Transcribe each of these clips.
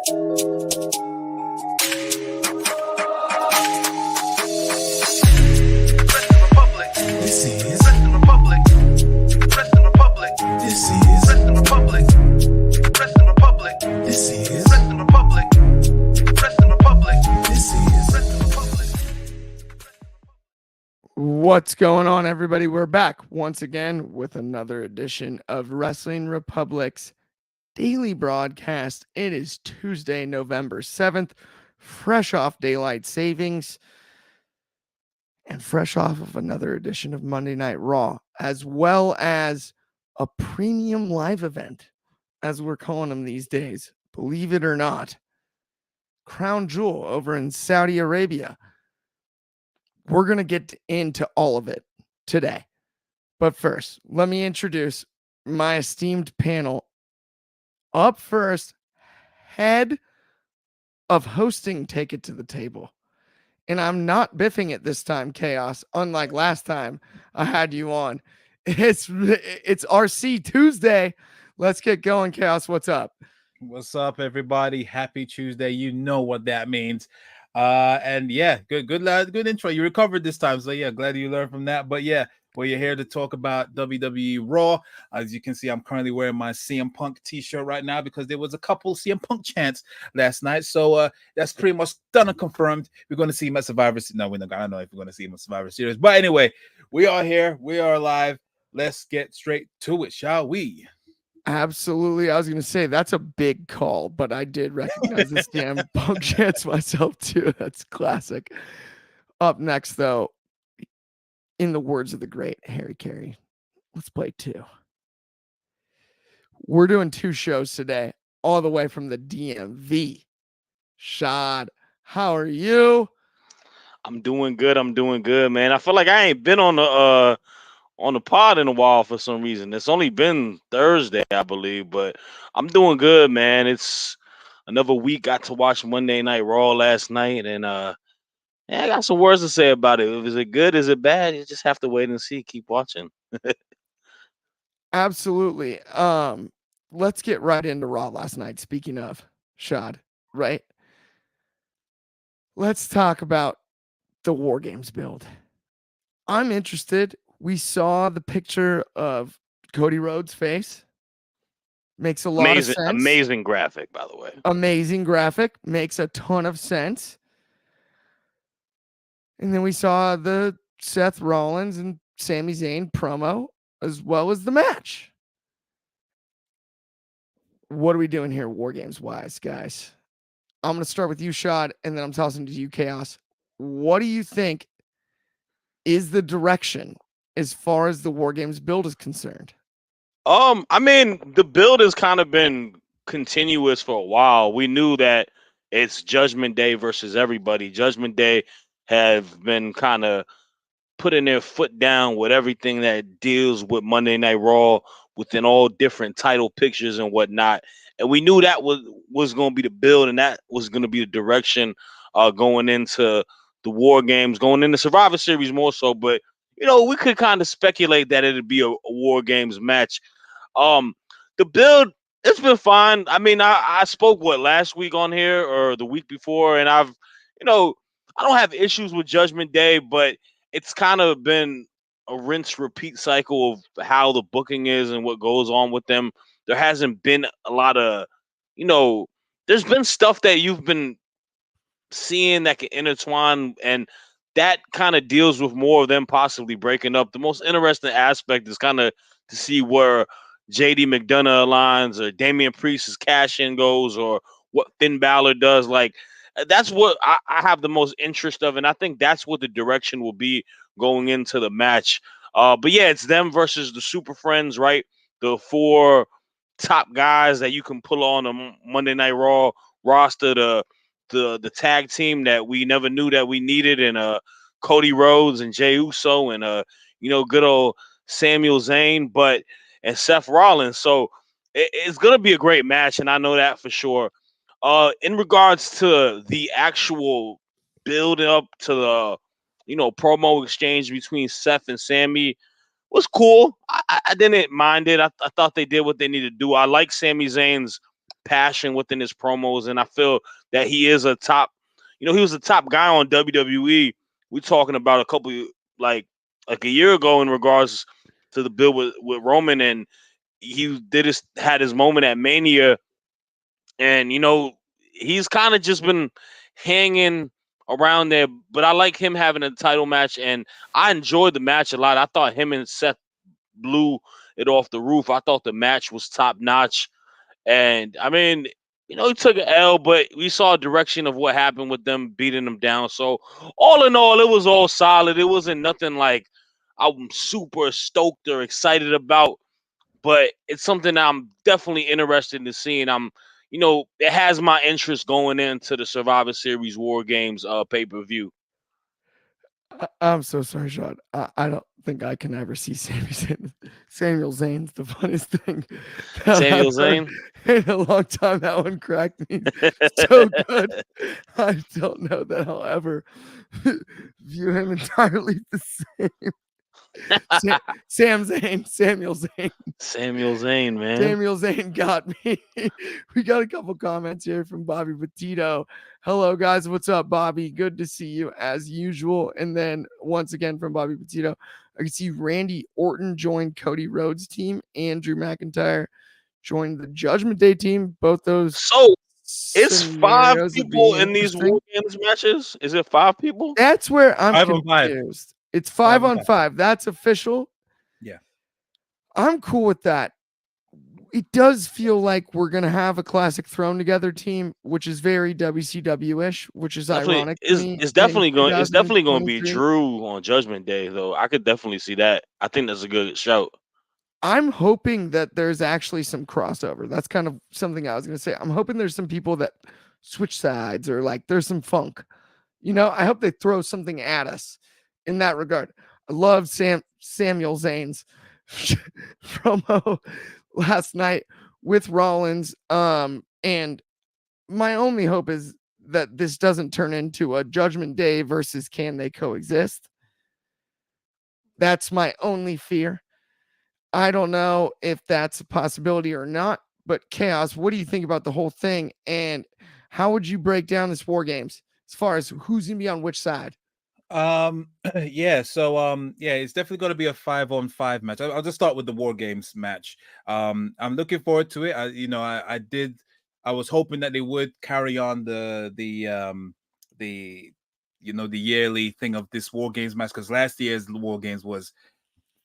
What's going on, everybody? We're back once again with another edition of Wrestling Republic's daily broadcast. It is Tuesday, November 7th, fresh off daylight savings and fresh off of another edition of Monday Night Raw, as well as a premium live event, as we're calling them these days. Believe it or not, Crown Jewel over in Saudi Arabia. We're going to get into all of it today. But first, let me introduce my esteemed panel. Up first, head of hosting Take It to the Table. And I'm not biffing it this time, Chaos, unlike last time I had you on. It's RC Tuesday. Let's get going, Chaos. What's up? What's up, everybody? Happy Tuesday. You know what that means. And yeah, good lad, good intro. You recovered this time, so yeah, glad you learned from that. But yeah, we're here to talk about WWE Raw. As you can see, I'm currently wearing my CM Punk t-shirt right now because there was a couple CM Punk chants last night. So that's pretty much done and confirmed. We're going to see him at Survivor Series. No, we're not. I don't know if we're going to see him at Survivor Series. But anyway, we are here. We are live. Let's get straight to it, shall we? Absolutely. I was going to say that's a big call, but I did recognize this damn Punk chance myself too. That's classic. Up next, though, in the words of the great Harry Carey, let's play two. We're doing two shows today, all the way from the DMV. Shad, how are you? I'm doing good. Man. I feel like I ain't been on the pod in a while for some reason. It's only been Thursday, I believe, but I'm doing good, man. It's another week. Got to watch Monday Night Raw last night, and yeah, I got some words to say about it. Is it good? Is it bad? You just have to wait and see. Keep watching. Absolutely. Let's get right into Raw last night. Speaking of Shad, right? Let's talk about the War Games build. I'm interested. We saw the picture of Cody Rhodes' face. Makes a lot of sense. Amazing graphic, by the way. Amazing graphic. Makes a ton of sense. And then we saw the Seth Rollins and Sami Zayn promo, as well as the match. What are we doing here, War Games wise, guys? I'm going to start with you, Shad, and then I'm tossing to you, Chaos. What do you think is the direction as far as the War Games build is concerned? I mean, the build has kind of been continuous for a while. We knew that it's Judgment Day versus everybody. Judgment Day have been kind of putting their foot down with everything that deals with Monday Night Raw within all different title pictures and whatnot. And we knew that was going to be the build, and that was going to be the direction going into the War Games, going into Survivor Series more so. But, we could kind of speculate that it'd be a War Games match. The build, it's been fine. I mean, I spoke last week on here or the week before, and I don't have issues with Judgment Day, but it's kind of been a rinse repeat cycle of how the booking is and what goes on with them. There hasn't been a lot of, there's been stuff that you've been seeing that can intertwine, and that kind of deals with more of them possibly breaking up. The most interesting aspect is kind of to see where JD McDonough aligns or Damian Priest's cash in goes or what Finn Balor does. Like, that's what I have the most interest of, and I think that's what the direction will be going into the match. But yeah, it's them versus the Super Friends, right? The four top guys that you can pull on a Monday Night Raw roster, the tag team that we never knew that we needed, and Cody Rhodes and Jey Uso and good old Samuel Zayn, and Seth Rollins. So it's gonna be a great match, and I know that for sure. In regards to the actual build up to the promo exchange between Seth and Sammy was cool. I didn't mind it. I thought they did what they needed to do. I like Sami Zayn's passion within his promos, and I feel that he is a top. He was a top guy on WWE. We're talking about a couple like a year ago in regards to the bill with Roman, and he had his moment at Mania, and he's kind of just been hanging around there. But I like him having a title match, and I enjoyed the match a lot. I thought him and Seth blew it off the roof. I thought the match was top notch, and I mean, he took an L, but we saw a direction of what happened with them beating him down. So all in all, it was all solid. It wasn't nothing like I'm super stoked or excited about, but it's something I'm definitely interested in seeing. It has my interest going into the Survivor Series War Games pay-per-view. I'm so sorry, Shad. I don't think I can ever see Samuel Zayn's the funniest thing that Samuel I've heard Zayn. in a long time. That one cracked me so good. I don't know that I'll ever view him entirely the same. Samuel Zayn. Samuel Zayn, man. Samuel Zayn got me. We got a couple comments here from Bobby Petito. Hello, guys. What's up, Bobby? Good to see you as usual. And then once again from Bobby Petito, I can see Randy Orton joined Cody Rhodes' team. Andrew McIntyre joined the Judgment Day team. Both those So it's 5 scenarios would people be in these interesting. War Games matches. Is it 5 people? That's where I'm 5 on 5. confused. It's 5 on 5. 5. That's official. Yeah. I'm cool with that. It does feel like we're gonna have a classic thrown together team, which is very WCW-ish, which is ironic to me. It's definitely going to be 2023. Drew on Judgment Day, though. I could definitely see that. I think that's a good shout. I'm hoping that there's actually some crossover. That's kind of something I was gonna say. I'm hoping there's some people that switch sides or like there's some funk. I hope they throw something at us in that regard. I love Samuel Zayn's promo last night with Rollins. And my only hope is that this doesn't turn into a Judgment Day versus can they coexist. That's my only fear. I don't know if that's a possibility or not, but Chaos, what do you think about the whole thing? And how would you break down this War Games as far as who's gonna be on which side? Yeah, so yeah, it's definitely going to be a 5 on 5 match. I'll just start with the War Games match. I'm looking forward to it. I was hoping that they would carry on the the yearly thing of this War Games match, because last year's War Games was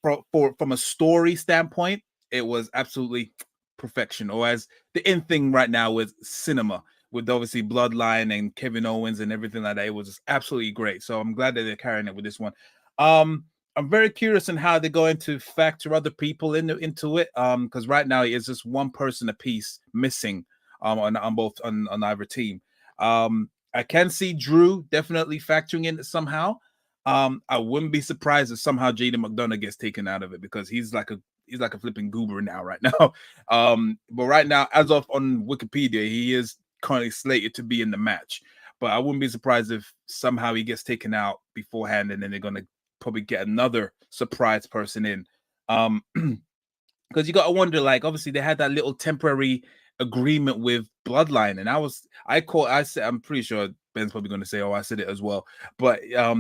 from a story standpoint, it was absolutely perfection, or as the in thing right now with cinema, with obviously Bloodline and Kevin Owens and everything like that. It was just absolutely great. So I'm glad that they're carrying it with this one. I'm very curious on how they're going to factor other people into it. Because right now it's just one person a piece missing on both on either team. I can see Drew definitely factoring in somehow. I wouldn't be surprised if somehow Jaden McDonough gets taken out of it, because he's like a flipping goober now right now. But right now, as of on Wikipedia, he is currently slated to be in the match. But I wouldn't be surprised if somehow he gets taken out beforehand, and then they're gonna probably get another surprise person in. Because you got to wonder, like, obviously they had that little temporary agreement with Bloodline, and I said, I'm pretty sure Ben's probably going to say, "Oh, I said it as well," but I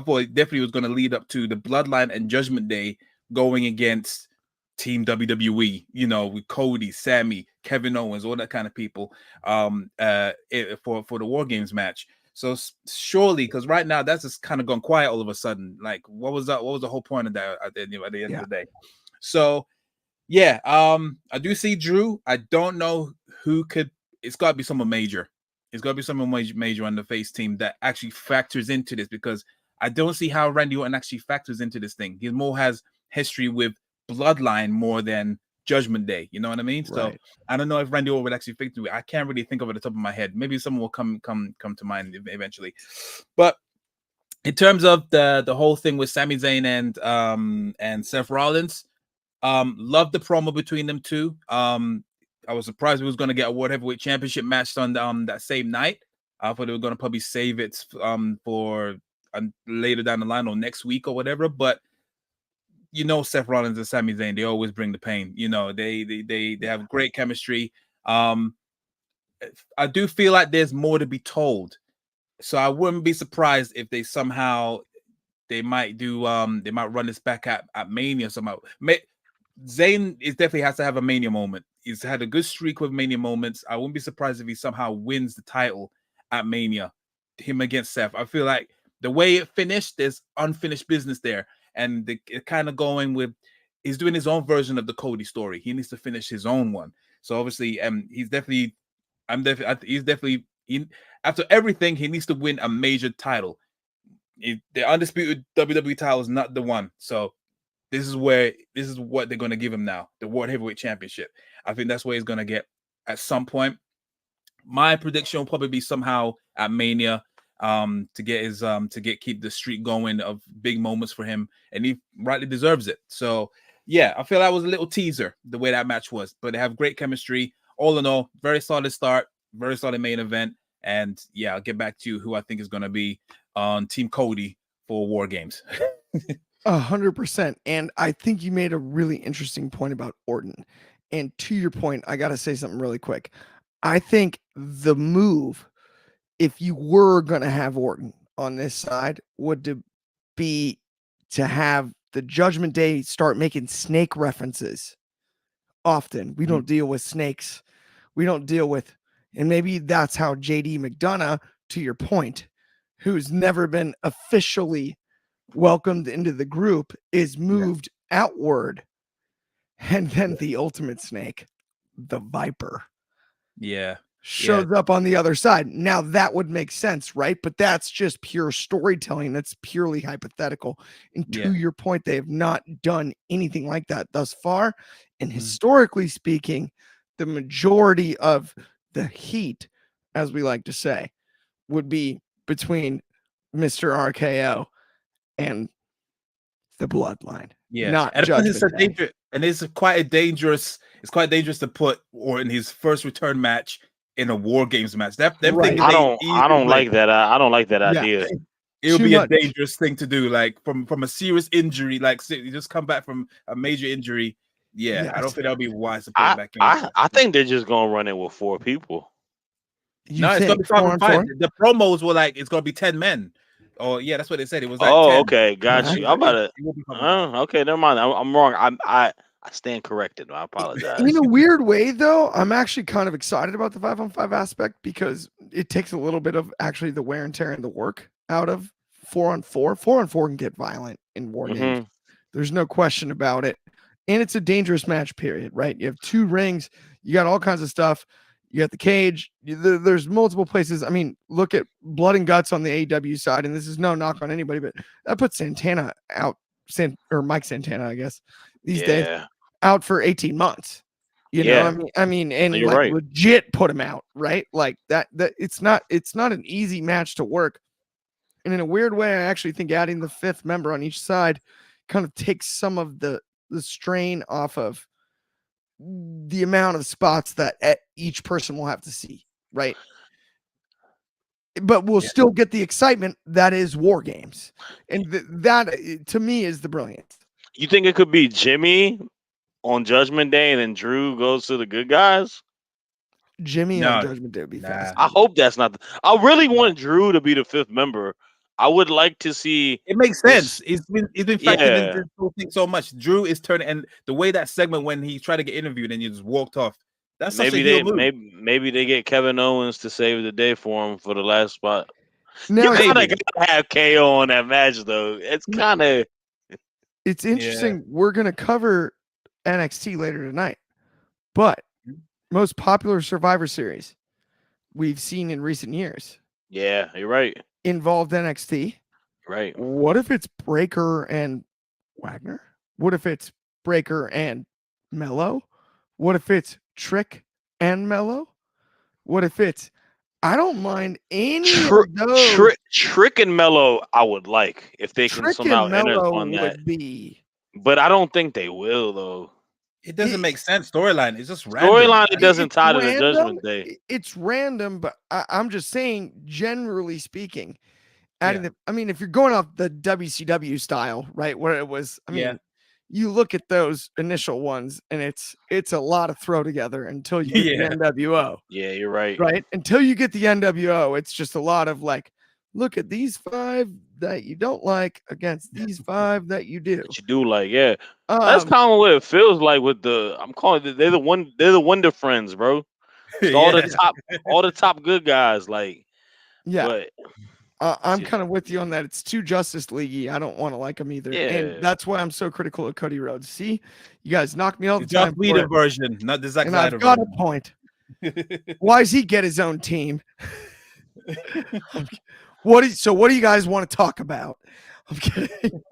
thought it definitely was going to lead up to the Bloodline and Judgment Day going against Team WWE, with Cody, Sammy, Kevin Owens, all that kind of people, for the War Games match. So surely, because right now that's just kind of gone quiet all of a sudden. Like, what was that? What was the whole point of that at the end of the day? So yeah, I do see Drew. I don't know who could. It's got to be someone major. It's got to be someone major on the face team that actually factors into this, because I don't see how Randy Orton actually factors into this thing. He more has history with Bloodline more than Judgment Day. You know what I mean? Right. So I don't know if Randy Orton would actually fit through it. I can't really think of it at the top of my head. Maybe someone will come to mind eventually. But in terms of the whole thing with Sami Zayn and Seth Rollins, love the promo between them two. I was surprised we was going to get a World Heavyweight Championship match on that same night. I thought they were going to probably save it for later down the line or next week or whatever. But Seth Rollins and Sami Zayn, they always bring the pain. They have great chemistry. I do feel like there's more to be told, so I wouldn't be surprised if they might run this back at Mania somehow. Zayn definitely has to have a Mania moment. He's had a good streak with Mania moments. I wouldn't be surprised if he somehow wins the title at Mania, him against Seth. I feel like the way it finished, there's unfinished business there, and it kind of going with he's doing his own version of the Cody story. He needs to finish his own one. So obviously, after everything, he needs to win a major title. The undisputed WWE title is not the one. So this is what they're going to give him now, the World Heavyweight Championship. I think that's where he's going to get at some point. My prediction will probably be somehow at Mania, to keep the streak going of big moments for him, and he rightly deserves it. So yeah, I feel that was a little teaser the way that match was, but they have great chemistry. All in all, very solid start, very solid main event, and yeah, I'll get back to you who I think is going to be on Team Cody for War Games. 100%. And I think you made a really interesting point about Orton. And to your point, I got to say something really quick. I think the move, if you were going to have Orton on this side, would be to have the Judgment Day start making snake references often. We don't deal with snakes. We don't deal with, and maybe that's how JD McDonough, to your point, who's never been officially welcomed into the group, is moved outward. And then the ultimate snake, the Viper, shows up on the other side. Now that would make sense, right? But that's just pure storytelling. That's purely hypothetical. And to your point, they have not done anything like that thus far. And historically speaking, the majority of the heat, as we like to say, would be between Mr. RKO and the Bloodline. Not Judgment Day. And it's quite dangerous to put Orton his first return match in a War Games match. I don't like that. I don't like that idea. It would be a dangerous thing to do, like from a serious injury, like you just come back from a major injury. I don't think that would be wise to put it back in. I think they're just gonna run it with 4 people. It's gonna be 5 on 5. The promos were like it's gonna be 10 men. Oh yeah, that's what they said. It was like 10. Okay, got you. I'm about to. Okay, never mind. I'm wrong. I stand corrected. I apologize. In a weird way, though, I'm actually kind of excited about the 5-on-5 aspect because it takes a little bit of actually the wear and tear and the work out of 4-on-4. 4-on-4 can get violent in War Games. There's no question about it. And it's a dangerous match period, right? You have 2 rings. You got all kinds of stuff. You got the cage. There's multiple places. I mean, look at Blood and Guts on the AEW side, and this is no knock on anybody, but that puts Santana out, or Mike Santana, I guess, these days, out for 18 months. You know, I mean, and like legit put him out, right? Like that it's not an easy match to work. And in a weird way, I actually think adding the 5th member on each side kind of takes some of the strain off of the amount of spots that each person will have to see, right? But we'll still get the excitement that is War Games. And that to me is the brilliance. You think it could be Jimmy on Judgment Day and then Drew goes to the good guys? Jimmy on Judgment Day would be fast. I hope that's not. I really want Drew to be the 5th member. I would like to see. It makes sense. He's been factored into this whole thing so much. Drew is turning, and the way that segment when he tried to get interviewed and you just walked off. That's maybe they get Kevin Owens to save the day for him for the last spot. Now, you kind of gotta have KO on that match though. It's kind of. It's interesting. Yeah. We're gonna cover NXT later tonight, but most popular Survivor Series we've seen in recent years. Yeah, you're right. Involved NXT. Right. What if it's Breaker and Wagner? What if it's Breaker and Mello? What if it's Trick and Mello? What if it's I don't mind any of those. Trick and Mello I would like if they can somehow enter on that. But I don't think they will though. It doesn't make sense. Storyline is just random. Storyline it doesn't tie to the Judgment Day. It's random, but I'm just saying, generally speaking, adding I mean, if you're going off the WCW style, right, where it was, I mean, you look at those initial ones and it's a lot of throw together until you get Yeah. the NWO. Yeah, you're right. Right? Until you get the NWO, it's just a lot of like, look at these 5 that you don't like against these 5 that you do. That you do like, yeah. That's kind of what it feels like with the. I'm calling it. They're the Wonder Friends, bro. It's all the top good guys. Like, yeah. but I'm you kind know, of with you on that. It's too Justice League-y. I don't want to like him either. And yeah. that's why I'm so critical of Cody Rhodes. See, you guys knock me all the The Joss time. For Whedon it, version, not the Zack and I've Snyder got a version. point. Why does he get his own team? What do you guys want to talk about? I'm kidding.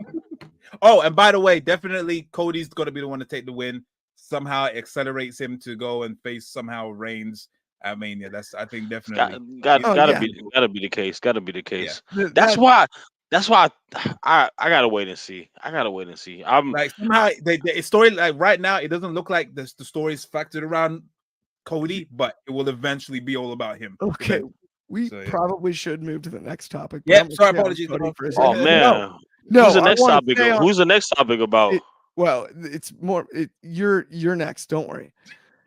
Oh, and by the way, definitely Cody's going to be the one to take the win. Somehow it accelerates him to go and face somehow Reigns. I mean, yeah, that's I think definitely Gotta yeah. be the case. Gotta be the case. Yeah. That's why I gotta wait and see. I gotta wait and see. I'm like somehow the story like right now it doesn't look like the story's factored around Cody, but it will eventually be all about him. Okay. Eventually. We So, yeah. probably should move to the next topic. but Yeah, I'm gonna sorry, stay on apologies. Cody for a oh second. man. No, Who's the I next wanna topic? stay on Who's the next topic about? well, it's more you're next. Don't worry.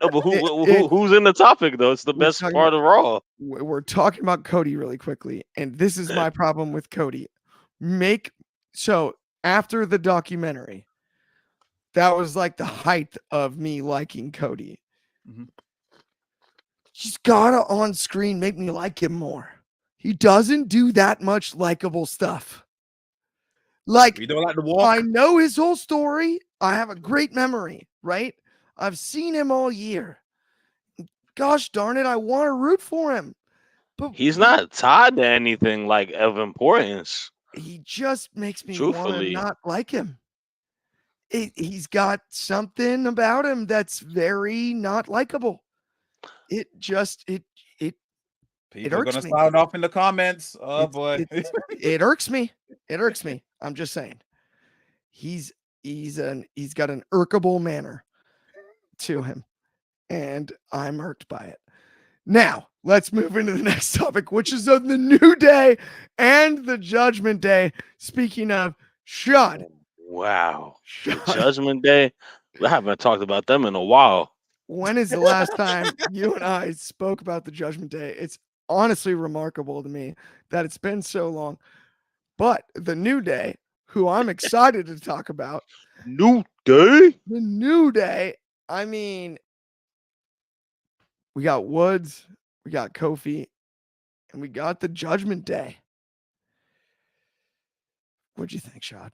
No, but It- who's in the topic though? It's the we're best talking part of Raw. we're talking about Cody really quickly, and this is my problem with Cody. So after the documentary, that was like the height of me liking Cody. Mhm. He's gotta on screen make me like him more. He doesn't do that much likable stuff. Like, You don't like the walk? I know his whole story. I have a great memory, right? I've seen him all year. Gosh darn it, I want to root for him. But He's not tied to anything like of importance. he just makes me want to Truthfully. not like him. He's got something about him that's very not likable. It People are irks gonna me. sound off in the comments. Oh boy. It irks me. It irks me. I'm just saying. He's got an irkable manner to him, and I'm irked by it. Now, let's move into the next topic, which is of the New Day and the Judgment Day. Speaking of Shad. Wow. The Shad, Judgment Day. I haven't talked about them in a while. when is the last time you and I spoke about the Judgment Day? It's honestly remarkable to me that it's been so long. But the New Day, who I'm excited to talk about, New Day? the New Day, I mean, we got Woods, we got Kofi, and we got the Judgment Day. What'd you think, Shad?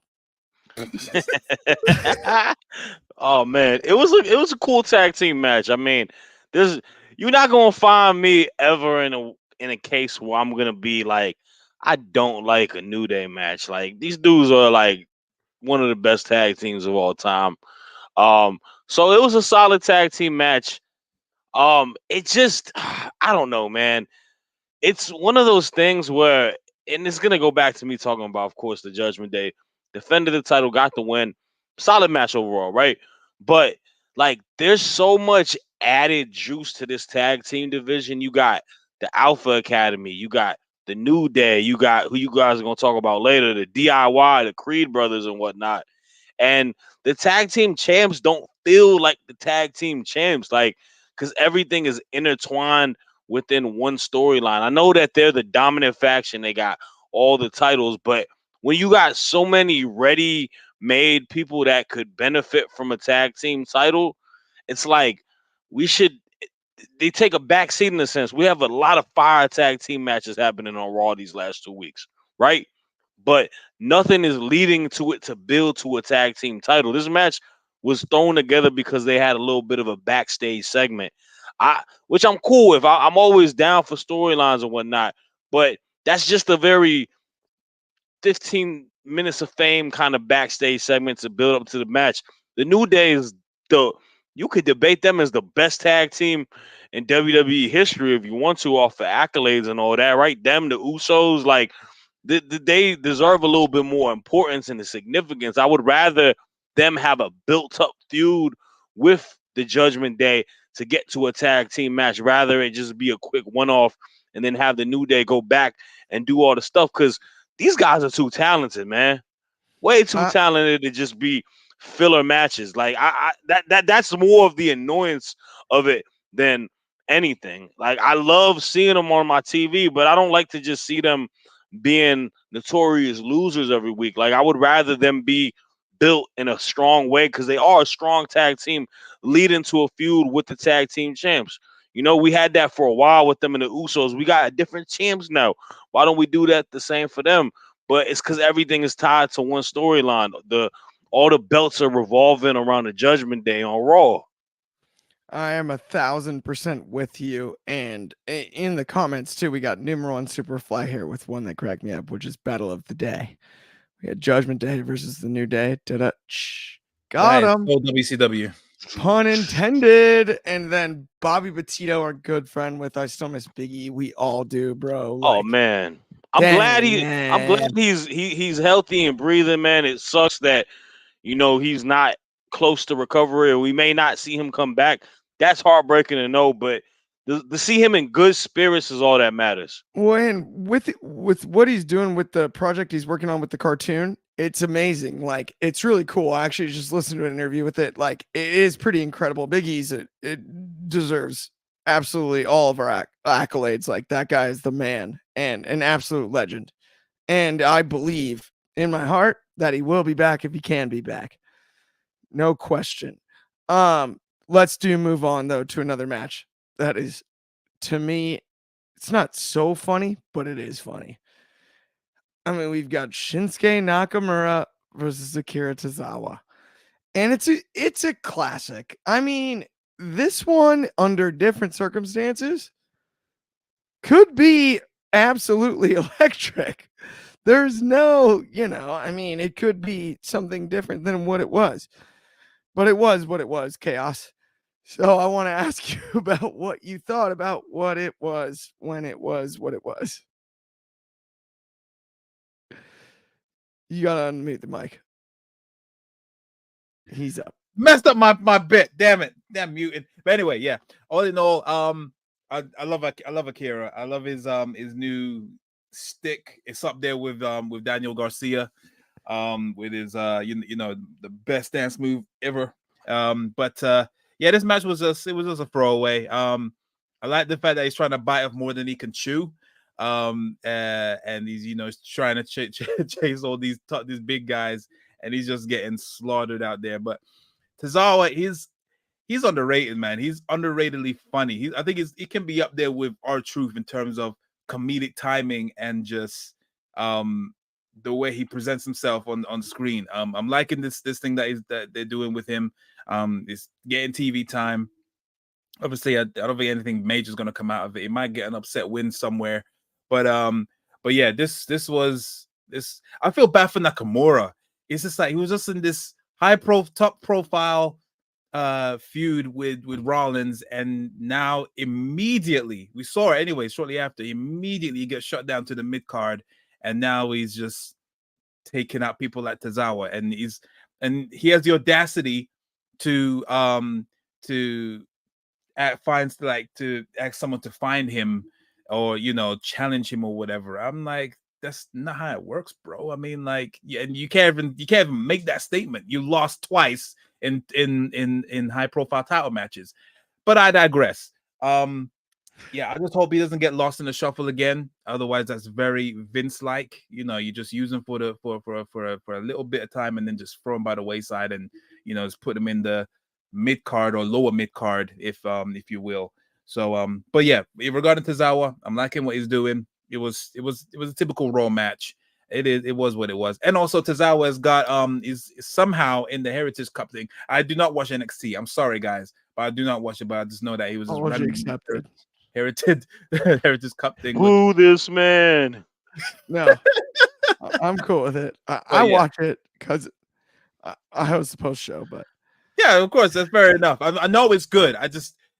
Oh man, it was a cool tag team match. I mean, you're not gonna find me ever in a case where I'm gonna be like, I don't like a New Day match. Like these dudes are like one of the best tag teams of all time. So it was a solid tag team match. It just I don't know, man. It's one of those things where, and it's gonna go back to me talking about, of course, the Judgment Day, defended the title, got the win, solid match overall, right? But like, there's so much added juice to this tag team division. You got the Alpha Academy, you got the New Day, you got who you guys are gonna talk about later, the DIY, the Creed brothers, and whatnot. And the tag team champs don't feel like the tag team champs, like, because everything is intertwined within one storyline. I know that they're the dominant faction, they got all the titles, but when you got so many ready-made people that could benefit from a tag team title, it's like we should they take a back seat in a sense. We have a lot of fire tag team matches happening on Raw these last 2 weeks, right? But nothing is leading to it to build to a tag team title. This match was thrown together because they had a little bit of a backstage segment. Which I'm cool with. I'm always down for storylines and whatnot, but that's just a very 15 minutes of fame kind of backstage segment to build up to the match. The New Day is you could debate them as the best tag team in WWE history if you want to, off the accolades and all that, right? Them, the Usos, like they deserve a little bit more importance and the significance. I would rather them have a built-up feud with the Judgment Day to get to a tag team match, rather it just be a quick one-off and then have the New Day go back and do all the stuff, because these guys are too talented, man. Way too talented to just be filler matches. Like that's more of the annoyance of it than anything. Like I love seeing them on my TV, but I don't like to just see them being notorious losers every week. Like I would rather them be built in a strong way because they are a strong tag team leading to a feud with the tag team champs. You know, we had that for a while with them and the Usos. We got different champs now. Why don't we do that the same for them? But it's because everything is tied to one storyline. All the belts are revolving around the Judgment Day on Raw. I am 1,000% with you. And in the comments too, we got numero one Superfly here with one that cracked me up, which is Battle of the Day. We had Judgment Day versus the New Day. Got him. WCW. Pun intended. And then Bobby Petito, our good friend with I Still Miss Biggie. We all do, bro. Oh man. I'm glad man. he's healthy and breathing, man. It sucks that he's not close to recovery, or we may not see him come back. That's heartbreaking to know, but to see him in good spirits is all that matters. Well, and with what he's doing with the project he's working on with the cartoon, it's amazing. Like it's really cool. I actually just listened to an interview with it. Like it is pretty incredible. Big E's it deserves absolutely all of our accolades. Like that guy is the man and an absolute legend. And I believe in my heart that he will be back if he can be back. No question. Let's move on though to another match that is, to me, it's not so funny, but it is funny. I mean, we've got Shinsuke Nakamura versus Akira Tozawa. And it's a classic. I mean, this one under different circumstances could be absolutely electric. There's no, I mean, it could be something different than what it was. But it was what it was, chaos. So I want to ask you about what you thought about what it was when it was what it was. You gotta unmute the mic. He's up. Messed up my bit. Damn it. Damn mutant. But anyway, yeah. All in all, I love Akira. I love his new stick. It's up there with Daniel Garcia. With his the best dance move ever. But yeah, this match was just a throwaway. I like the fact that he's trying to bite off more than he can chew. And he's trying to chase all these big guys, and he's just getting slaughtered out there. But Tozawa, he's underrated, man. He's underratedly funny. I think he can be up there with R-Truth in terms of comedic timing and just the way he presents himself on screen. I'm liking this thing that they're doing with him. It's getting TV time. Obviously, I don't think anything major is going to come out of it. It might get an upset win somewhere, but yeah, this. I feel bad for Nakamura. It's just like he was just in this top profile feud with Rollins, and now immediately we saw it anyway. Shortly after, immediately he gets shut down to the mid card, and now he's just taking out people like Tozawa, and he has the audacity to ask someone to find him or challenge him or whatever. I'm like, that's not how it works, bro. I mean, like, yeah, and you can't even make that statement. You lost twice in high profile title matches. But I digress. Yeah, I just hope he doesn't get lost in the shuffle again. Otherwise, that's very Vince-like. You just use him for a little bit of time and then just throw him by the wayside and just put him in the mid card or lower mid card, if you will. So but yeah, regarding Tozawa, I'm liking what he's doing. It was a typical Raw match. It was what it was. And also Tozawa has got is somehow in the Heritage Cup thing. I do not watch NXT. I'm sorry, guys, but I do not watch it. But I just know that he was just accepted. Heritage Cup thing. Who this man? No, I'm cool with it. I watch it because I host the post show, but yeah, of course, that's fair enough. I know it's good.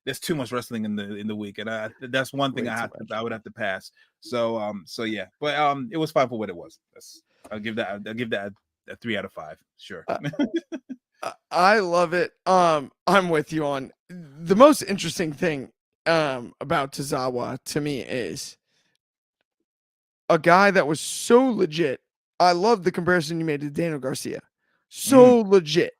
There's too much wrestling in the week, and that's one thing I would have to pass. So yeah, but it was fine for what it was. I'll give that a 3 out of 5. Sure. I love it. I'm with you on the most interesting thing about Tozawa to me is a guy that was so legit. I love the comparison you made to Daniel Garcia. So legit.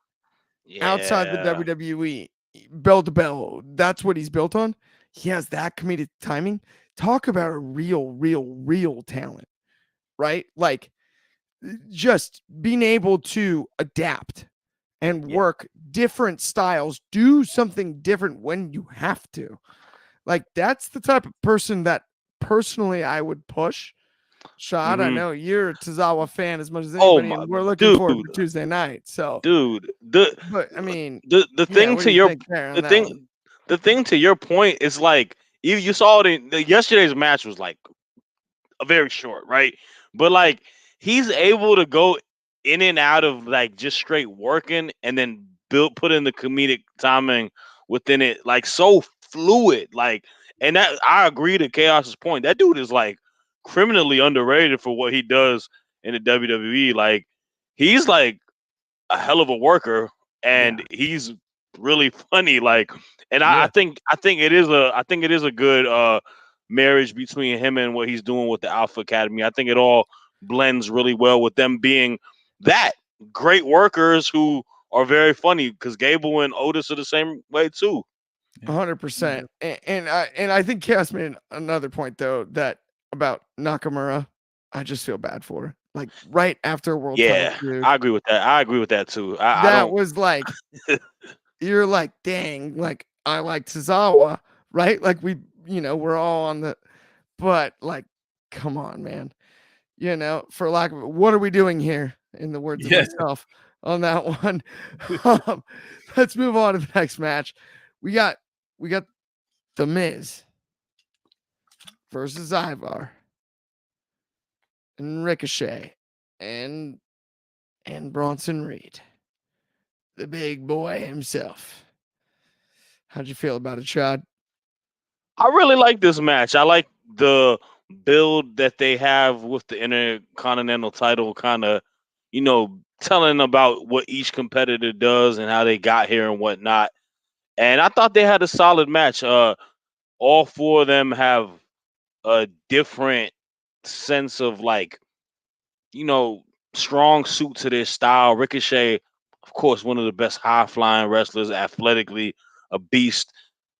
outside the Yeah. WWE, bell to bell. That's what he's built on. He has that comedic timing. Talk about a real talent, right? Like just being able to adapt and Yeah. work different styles, do something different when you have to. Like that's the type of person that personally I would push. Shad, I hmm know you're a Tozawa fan as much as Oh anybody, my and we're looking dude, forward for Tuesday night. So, dude. but I mean, The yeah, thing what do to you your think there on the that one? thing the thing to your point is like you saw it in yesterday's match was like a very short, right? But like he's able to go in and out of like just straight working and then put in the comedic timing within it, like so fluid. Like, and that I agree to Chaos's point. That dude is like criminally underrated for what he does in the WWE. Like, he's like a hell of a worker, Yeah, and he's really funny. Like, and Yeah. I think it is a good marriage between him and what he's doing with the Alpha Academy. I think it all blends really well with them being that great workers who are very funny because Gable and Otis are the same way too. 100%. And I think Chaos made another point though that about Nakamura. I just feel bad for like right after a world title Yeah, feud. I agree with that. I agree with that too. I That don't. was like you're like, dang, like I like Tozawa, right? Like we're all on the, but like, come on, man. For lack of what are we doing here? In the words of Yeah. myself on that one. Um, let's move on to the next match. We got the Miz versus Ivar and Ricochet and Bronson Reed, the big boy himself. How'd you feel about it, Chad? I really like this match. I like the build that they have with the Intercontinental title, kind of, telling about what each competitor does and how they got here and whatnot. And I thought they had a solid match. All four of them have a different sense of like, you know, strong suit to their style. Ricochet, of course, one of the best high flying wrestlers, athletically a beast.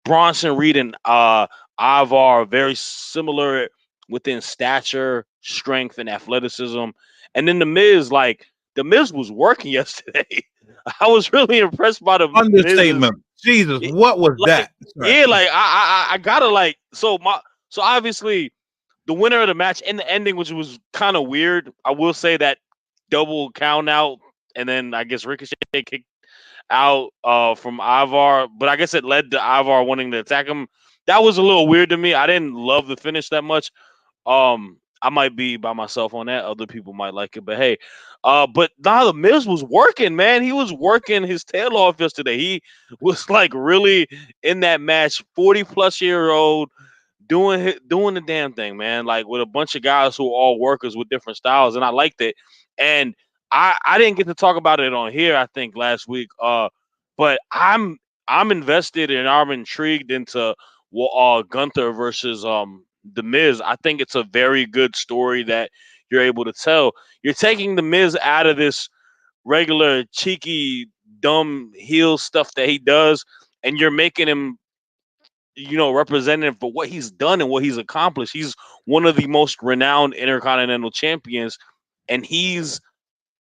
Bronson Reed and Ivar are very similar within stature, strength, and athleticism. And then the Miz was working yesterday. I was really impressed by the Miz's Understatement. Jesus, what was like, that? Sorry. yeah, like I gotta like so obviously the winner of the match and the ending, which was kind of weird. I will say that double count out, and then I guess Ricochet kicked out from Ivar, but I guess it led to Ivar wanting to attack him. That was a little weird to me. I didn't love the finish that much. I might be by myself on that. Other people might like it, but hey, but nah, the Miz was working, man. He was working his tail off yesterday. He was like really in that match. 40-plus-year-old doing the damn thing, man. Like with a bunch of guys who are all workers with different styles, and I liked it. And I didn't get to talk about it on here. I think last week. But I'm invested and I'm intrigued into Gunther versus the Miz. I think it's a very good story that you're able to tell. You're taking the Miz out of this regular cheeky dumb heel stuff that he does, and you're making him representative for what he's done and what he's accomplished. He's one of the most renowned intercontinental champions, and he's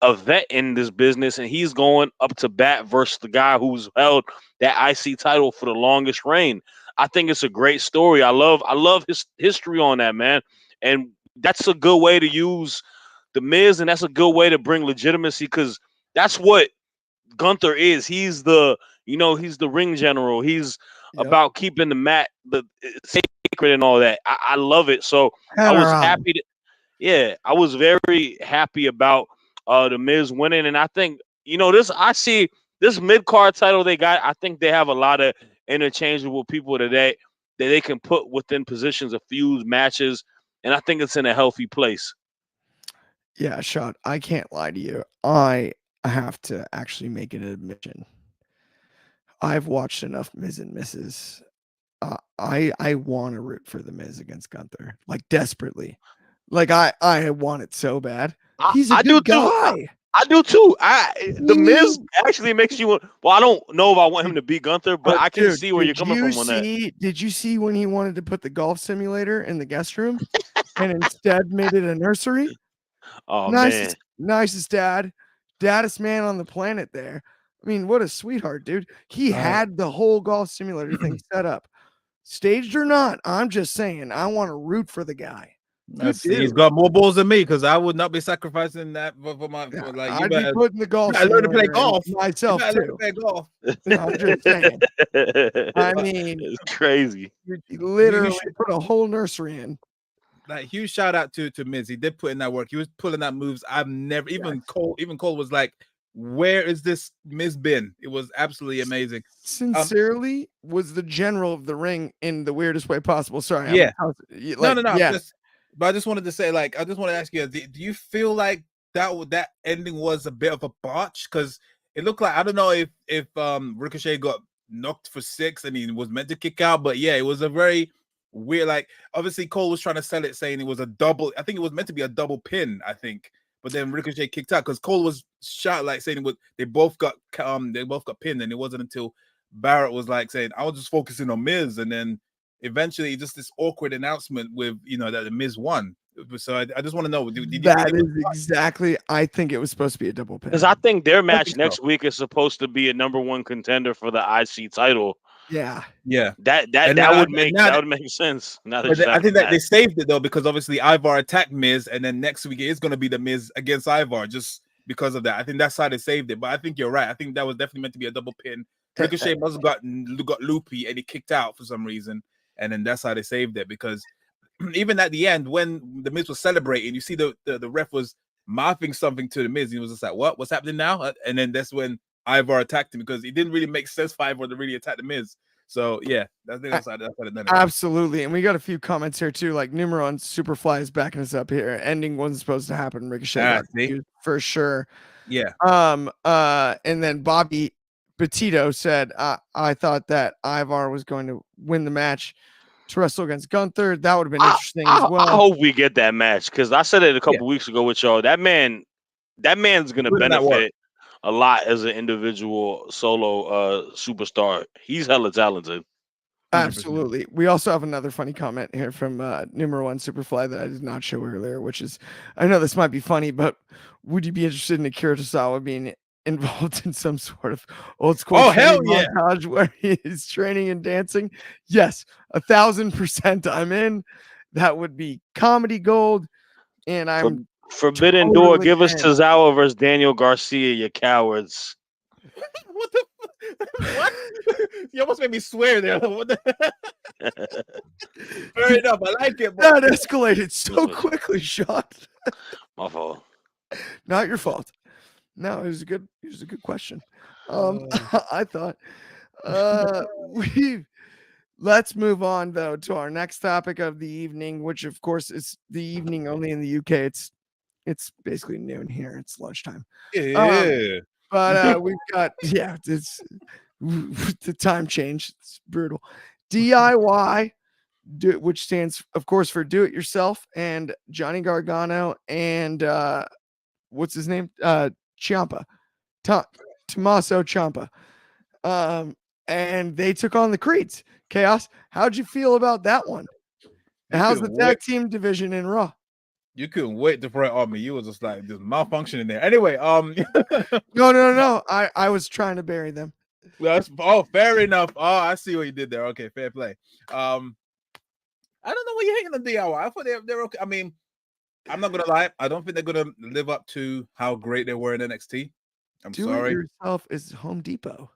a vet in this business, and he's going up to bat versus the guy who's held that IC title for the longest reign. I think it's a great story. I love his history on that, man. And that's a good way to use the Miz, and that's a good way to bring legitimacy because that's what Gunther is. He's the ring general. He's Yep. about keeping the mat the sacred and all that. I love it. So I was Turnaround. happy to, yeah, I was very happy about the Miz winning, and I think this. I see this mid card title they got. I think they have a lot of interchangeable people today that they can put within positions of feuds matches, and I think it's in a healthy place. Yeah, Shot. I can't lie to you. I have to actually make an admission. I've watched enough Miz and Misses. I want to root for the Miz against Gunther, like desperately. Like I want it so bad. I, He's a I do good too. guy. I do too. The Miz actually makes you. Well, I don't know if I want him to beat Gunther, but I can Dude, see where you're coming from on that. Did you see when he wanted to put the golf simulator in the guest room and instead made it a nursery? Oh man, Nicest daddest man on the planet there. I mean, what a sweetheart, dude. He had the whole golf simulator thing set up. Staged or not, I'm just saying, I want to root for the guy. He's got more balls than me because I would not be sacrificing that for my. For like, you I'd better be putting the golf. I learn to play golf myself you too. learn to play golf. No, I'm just saying. I mean, it's crazy. He literally put a whole nursery in. Like, huge shout out to Miz. He did put in that work. He was pulling out moves. I've never even Cole was like, where is this Miz been? It was absolutely amazing. Sincerely, was the general of the ring in the weirdest way possible. Sorry. Yeah. No. Yeah. But I just wanted to say, like, I just want to ask you, do you feel like that ending was a bit of a botch? Because it looked like, I don't know if Ricochet got knocked for 6 and he was meant to kick out, but yeah, it was a very weird, like, obviously Cole was trying to sell it saying it was a double. I think it was meant to be a double pin, I think, but then Ricochet kicked out because Cole was shot, like, saying they both got pinned, and it wasn't until Barrett was like saying, I was just focusing on Miz, and then eventually just this awkward announcement with that the Miz won. So I just want to know, did you that is exactly, I think it was supposed to be a double pin, because I think their match next week is supposed to be a #1 contender for the IC title. Yeah. That would make sense. Now that I think that they saved it though, because obviously Ivar attacked Miz, and then next week it is going to be the Miz against Ivar, just because of that. I think that's how they saved it. But I think you're right. I think that was definitely meant to be a double pin. Ricochet must have got loopy and he kicked out for some reason, and then that's how they saved it. Because even at the end, when the Miz was celebrating, you see the ref was mouthing something to the Miz, and he was just like, "What's happening now?" And then that's when Ivar attacked him, because it didn't really make sense for Ivar to really attack the Miz. So yeah, I think that's how it done. Absolutely, and we got a few comments here too. Like Numero on Superfly is backing us up here. Ending wasn't supposed to happen. Ricochet for sure. Yeah. And then Bobby Petito said, "I thought that Ivar was going to win the match to wrestle against Gunther. That would have been interesting as well." I hope we get that match, because I said it a couple weeks ago with y'all. That man's going to benefit a lot as an individual solo superstar. He's hella talented. 100%. Absolutely. We also have another funny comment here from Numero 1 Superfly that I did not show earlier, which is, I know this might be funny, but would you be interested in Akira Tozawa being involved in some sort of old school montage where he is training and dancing? Yes, 1,000% I'm in. That would be comedy gold. And I'm Forbidden Door. Give us Tozawa versus Daniel Garcia, you cowards. What the? What? You almost made me swear there. Fair enough. I like it. That escalated so quickly, Shad. My fault. Not your fault. No, it was a good question. I thought. Let's move on though to our next topic of the evening, which of course is the evening only in the UK. It's basically noon here. It's lunchtime. Yeah. But we've got it's the time change. It's brutal. DIY, which stands, of course, for Do It Yourself, and Johnny Gargano and what's his name? Ciampa, Tommaso Ciampa. And they took on the Creeds. Chaos. How'd you feel about that one? And how's the tag team division in Raw? You couldn't wait to throw it on me. You was just like just malfunctioning there. Anyway, No. I was trying to bury them. Fair enough. Oh, I see what you did there. Okay, fair play. I don't know what you're hating on DIY. I thought they're okay. I mean, I'm not gonna lie. I don't think they're gonna live up to how great they were in NXT. I'm sorry. Do It Yourself is Home Depot.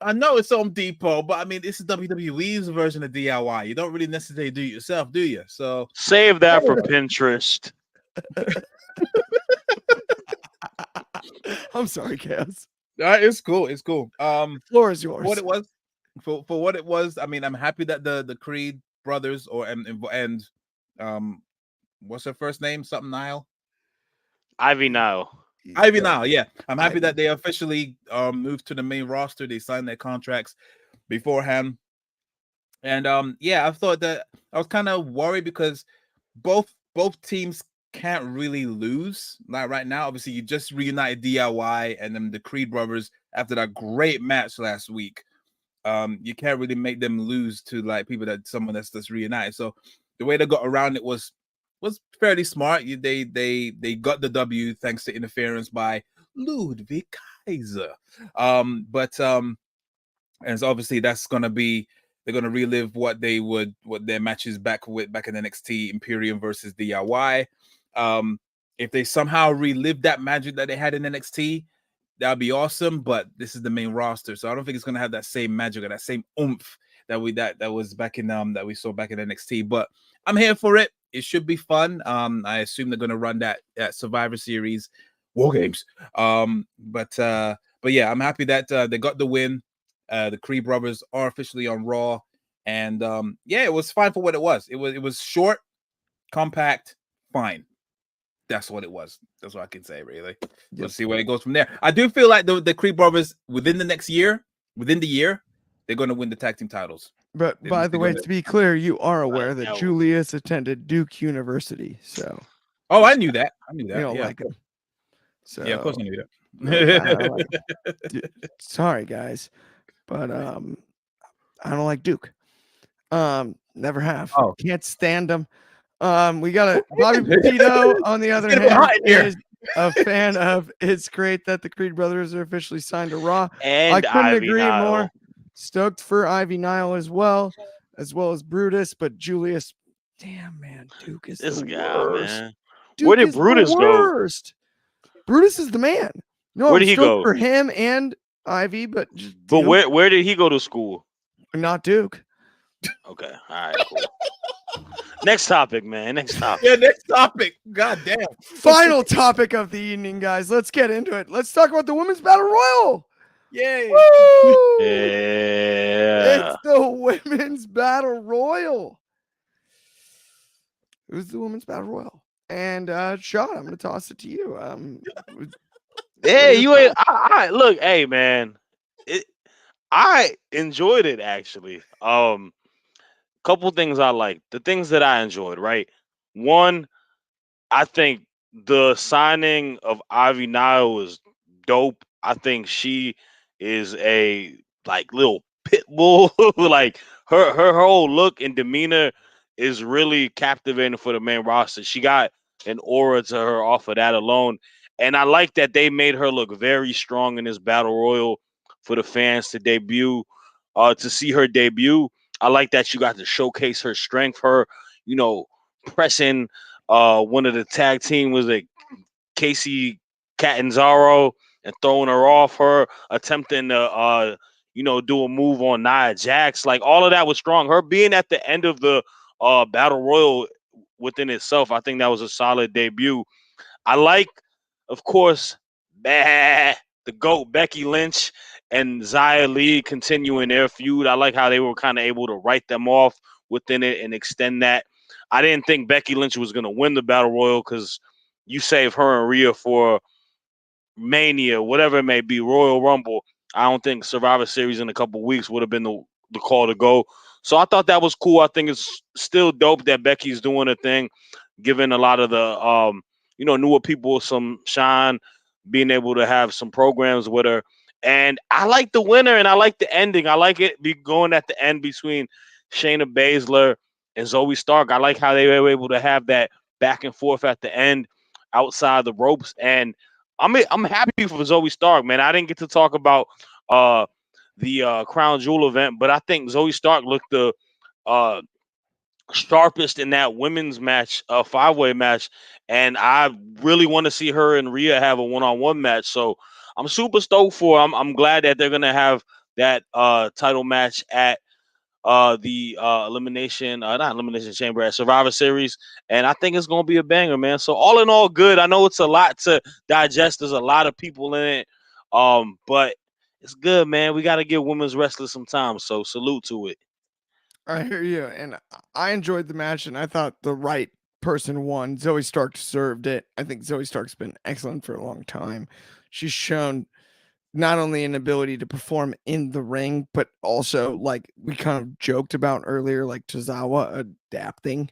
I know it's Home Depot, but I mean, this is WWE's version of DIY. You don't really necessarily do it yourself, do you? So save that for Pinterest. I'm sorry, Chaos. It's cool. It's cool. Floor is yours. What it was for what it was. I mean, I'm happy that the Creed brothers and what's her first name? Something Nile. Ivy Nile. Yeah. I'm happy that they officially moved to the main roster. They signed their contracts beforehand. And I thought that I was kind of worried because both teams can't really lose. Like right now, obviously, you just reunited DIY and then the Creed brothers after that great match last week. You can't really make them lose to like people that someone that's just reunited. So the way they got around it was fairly smart. They got the W thanks to interference by Ludwig Kaiser. And so obviously that's gonna be they're gonna relive what their matches back in NXT Imperium versus DIY. If they somehow relive that magic that they had in NXT, that'd be awesome. But this is the main roster, so I don't think it's gonna have that same magic or that same oomph that was back in that we saw back in NXT. But I'm here for it. It should be fun. I assume they're gonna run that Survivor Series War Games. But yeah, I'm happy that they got the win. The Creed brothers are officially on Raw, and yeah, it was fine for what it was. It was short, compact, fine. That's what it was. That's what I can say, really. Yep. We'll see where it goes from there. I do feel like the Creed brothers within the year, they're going to win the tag team titles. But by the way, to be clear, you are aware that Julius attended Duke University, so. Oh, I knew that. You don't yeah. like him. So yeah, of course I knew that. Sorry, guys, but I don't like Duke. Never have. Oh. Can't stand him. We got a Bobby Petito on the other hand is a fan of. It's great that the Creed brothers are officially signed to Raw. And I couldn't Ivy agree Nile. more. Stoked for Ivy Nile as well as Brutus, but Julius, damn man, Duke is this the guy, worst. man. Duke Where did Brutus go? Brutus is the man. No, where did he go? For him and Ivy, but where did he go to school? Not Duke. Okay, all right, cool. Next topic, man. Next topic. Yeah, next topic. God damn. Final topic of the evening, guys. Let's get into it. Let's talk about the Women's Battle Royal. Yay. Woo! Yeah. It's the Women's Battle Royal. It was the Women's Battle Royal. And Shad, I'm gonna toss it to you. Hey, you ain't I look, hey man. I enjoyed it actually. Couple things I liked. The things that I enjoyed, right? One, I think the signing of Ivy Nile was dope. I think she is a like little pit bull. Like her whole look and demeanor is really captivating for the main roster. She got an aura to her off of that alone. And I like that they made her look very strong in this battle royal for the fans to debut, to see her debut. I like that you got to showcase her strength, her, pressing one of the tag team was like Casey Catanzaro and throwing her off, her attempting to do a move on Nia Jax. Like all of that was strong. Her being at the end of the battle royal within itself, I think that was a solid debut. I like, of course, the GOAT Becky Lynch and Xia Li continuing their feud. I like how they were kind of able to write them off within it and extend that. I didn't think Becky Lynch was going to win the Battle Royal because you save her and Rhea for Mania, whatever it may be, Royal Rumble. I don't think Survivor Series in a couple weeks would have been the call to go. So I thought that was cool. I think it's still dope that Becky's doing a thing, giving a lot of the newer people some shine, being able to have some programs with her. And I like the winner and I like the ending. I like it be going at the end between Shayna Baszler and Zoe Stark. I like how they were able to have that back and forth at the end outside the ropes. And I'm happy for Zoe Stark, man. I didn't get to talk about the Crown Jewel event, but I think Zoe Stark looked the sharpest in that women's match, 5-way match, and I really want to see her and Rhea have a one-on-one match. So I'm super stoked for. I'm glad that they're gonna have that title match at the not elimination chamber, at Survivor Series, and I think it's gonna be a banger, man. So all in all, good. I know it's a lot to digest. There's a lot of people in it, but it's good, man. We got to give women's wrestlers some time. So salute to it. I hear you, and I enjoyed the match, and I thought the right person won. Zoe Stark deserved it. I think Zoe Stark's been excellent for a long time. She's shown not only an ability to perform in the ring, but also, like we kind of joked about earlier, like Tozawa adapting.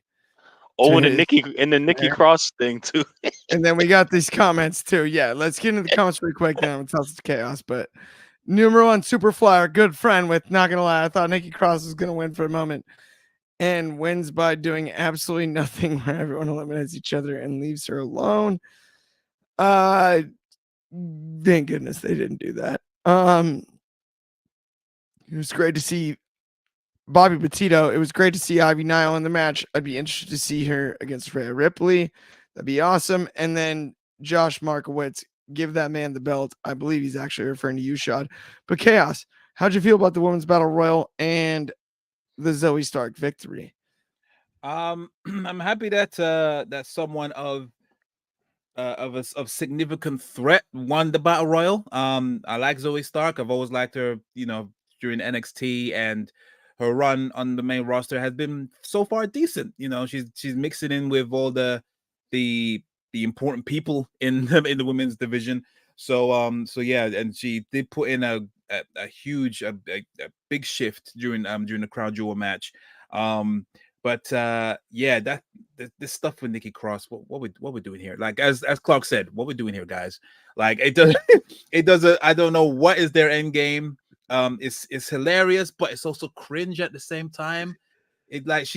Oh, to his, and the Nikki Cross thing too. and then we got these comments too. Yeah, let's get into the comments really quick. Then it's also chaos. But number one, Superflyer, good friend with. Not gonna lie, I thought Nikki Cross was gonna win for a moment, and wins by doing absolutely nothing, where everyone eliminates each other and leaves her alone. Thank goodness they didn't do that. It was great to see Bobby Petito. It was great to see Ivy Nile in the match. I'd be interested to see her against Rhea Ripley. That'd be awesome. And then Josh Markowitz, give that man the belt. I believe he's actually referring to you, Shad. But Chaos, how'd you feel about the Women's Battle Royal and the Zoe Stark victory? I'm happy that that someone of significant threat won the battle royal. I like Zoe Stark. I've always liked her, during NXT, and her run on the main roster has been so far decent. She's mixing in with all the important people in the women's division. So yeah, and she did put in a huge a big shift during the Crown Jewel match. But yeah, this stuff with Nikki Cross, what we're doing here? Like as Clark said, what we're doing here, guys. Like it does it doesn't. I don't know what is their end game. It's hilarious, but it's also cringe at the same time. It like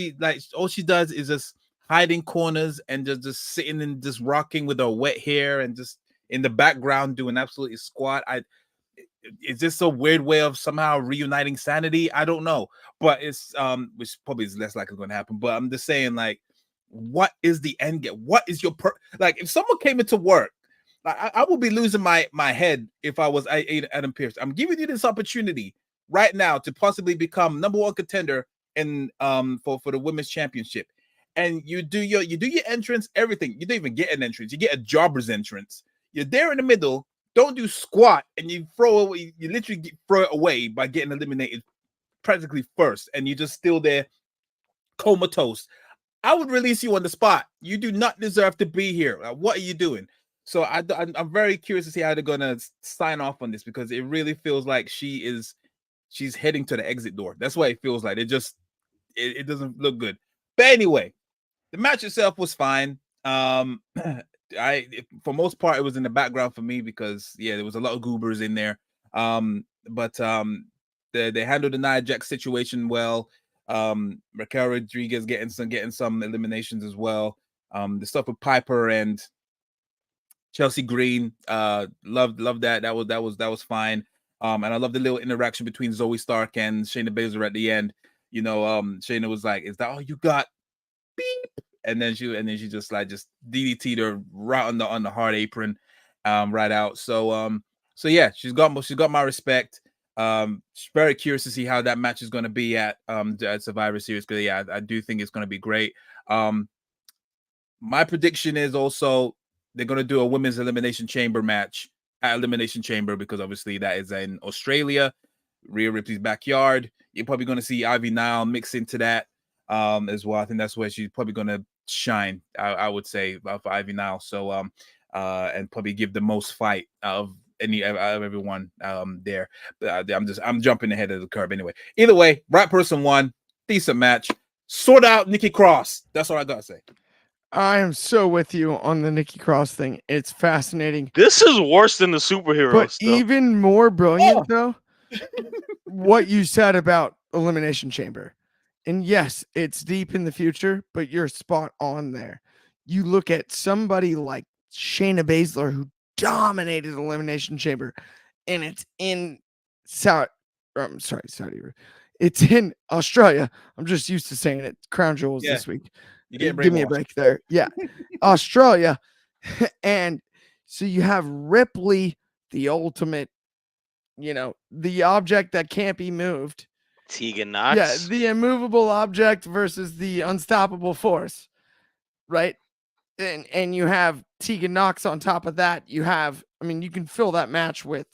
all she does is just hide in corners and just sitting and just rocking with her wet hair and just in the background doing absolutely squat. Is this a weird way of somehow reuniting sanity? I don't know, but it's which probably is less likely going to happen. But I'm just saying, like, what is the end game? What is your like? If someone came into work, I would be losing my head if I was Adam Pearce. I'm giving you this opportunity right now to possibly become number one contender in for the women's championship, and you do your entrance, everything. You don't even get an entrance; you get a jobber's entrance. You're there in the middle. Don't do squat, and you literally throw it away by getting eliminated practically first, and you're just still there comatose. I would release you on the spot. You do not deserve to be here. What are you doing? So I'm very curious to see how they're gonna sign off on this, because it really feels like she's heading to the exit door. That's what it feels like. It doesn't look good. But anyway, the match itself was fine. For most part, it was in the background for me because there was a lot of goobers in there. But they handled the Nia Jax situation well. Raquel Rodriguez getting some eliminations as well. The stuff with Piper and Chelsea Green, loved that. That was fine. And I love the little interaction between Zoe Stark and Shayna Baszler at the end. Shayna was like, "Is that all you got?" Beep. And then she just DDT'd her right on the hard apron, right out. So yeah, she's got my respect. Very curious to see how that match is going to be at Survivor Series, because I do think it's going to be great. My prediction is also they're going to do a women's elimination chamber match at Elimination Chamber, because obviously that is in Australia, Rhea Ripley's backyard. You're probably going to see Ivy Nile mix into that as well. I think that's where she's probably going to shine, I would say, for Ivy Nile. So and probably give the most fight of everyone there. But I'm jumping ahead of the curve anyway. Either way, right person won. Decent match. Sort out Nikki Cross. That's all I gotta say. I am so with you on the Nikki Cross thing. It's fascinating. This is worse than the superheroes. But even more brilliant, though, what you said about Elimination Chamber. And yes, it's deep in the future, but you're spot on there. You look at somebody like Shayna Baszler, who dominated Elimination Chamber, and it's in Saudi Arabia. It's in Australia. I'm just used to saying it. Crown Jewels this week. Give me a break there. Yeah. Australia. And so you have Ripley, the ultimate, the object that can't be moved. Tegan Knox. Yeah, the immovable object versus the unstoppable force, right? And you have Tegan Knox on top of that. You can fill that match with.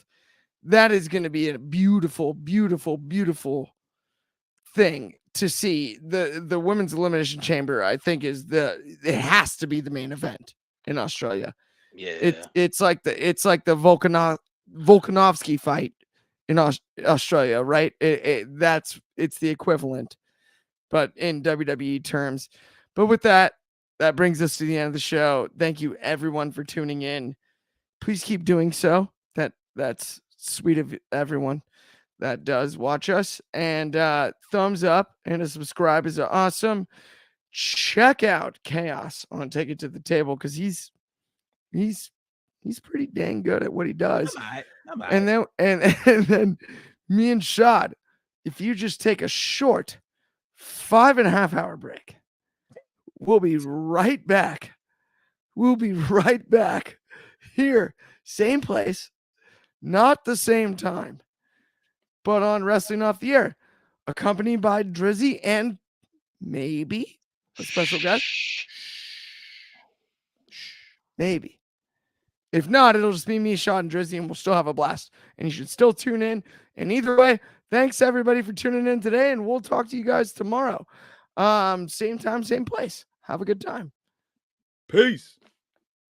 That is going to be a beautiful, beautiful, beautiful thing to see. The women's elimination chamber, I think, it has to be the main event in Australia. Yeah, it's like the Volkanovski fight in Australia, right? It's the equivalent, but in WWE terms. But with that, that brings us to the end of the show. Thank you everyone for tuning in. Please keep doing so. That's sweet of everyone that does watch us. And thumbs up and a subscribe is awesome. Check out Chaos on Take It to the Table because he's pretty dang good at what he does. I'm and then and then me and Shad, if you just take a short 5.5 hour break, we'll be right back. We'll be right back here, same place, not the same time, but on Wrestling Off the Air, accompanied by Drizzy and maybe a special guest. Maybe. If not, it'll just be me, Shad, and Drizzy, and we'll still have a blast. And you should still tune in. And either way, thanks everybody for tuning in today, and we'll talk to you guys tomorrow. Same time, same place. Have a good time. Peace.